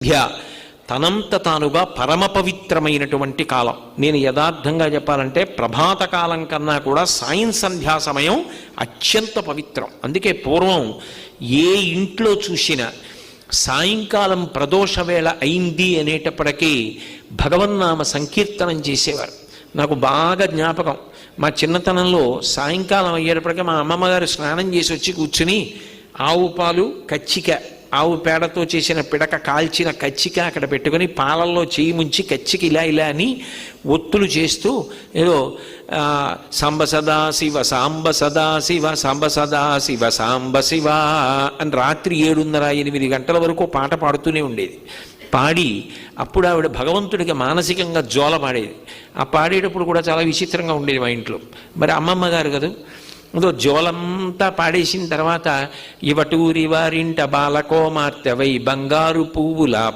సంధ్య తనంత తానుగా పరమ పవిత్రమైనటువంటి కాలం. నేను యథార్థంగా చెప్పాలంటే ప్రభాత కాలం కన్నా కూడా సాయం సంధ్యా సమయం అత్యంత పవిత్రం. అందుకే పూర్వం ఏ ఇంట్లో చూసినా సాయంకాలం ప్రదోష వేళ అయింది అనేటప్పటికీ భగవన్నామ సంకీర్తనం చేసేవారు. నాకు బాగా జ్ఞాపకం, మా చిన్నతనంలో సాయంకాలం అయ్యేటప్పటికీ మా అమ్మమ్మగారు స్నానం చేసి వచ్చి కూర్చుని ఆవు పాలు కచ్చిక, ఆవు పేడతో చేసిన పిడక కాల్చిన కచ్చిక అక్కడ పెట్టుకొని పాలల్లో చేయి ముంచి కచ్చిక ఇలా ఇలా అని ఒత్తులు చేస్తూ ఏదో సాంబ సదా శివ సాంబ సదా శివ సాంబ సదా శివ సాంబ శివ అని రాత్రి 7:30-8 గంటల వరకు పాట పాడుతూనే ఉండేది. పాడి అప్పుడు ఆవిడ భగవంతుడికి మానసికంగా జోల పాడేది. ఆ పాడేటప్పుడు కూడా చాలా విచిత్రంగా ఉండేది మా ఇంట్లో. మరి అమ్మమ్మ గారు కదా అదో జోలంతా పాడేసిన తర్వాత ఇవటూరి వారింట బాలకోమార్తెవై బంగారు పువ్వుల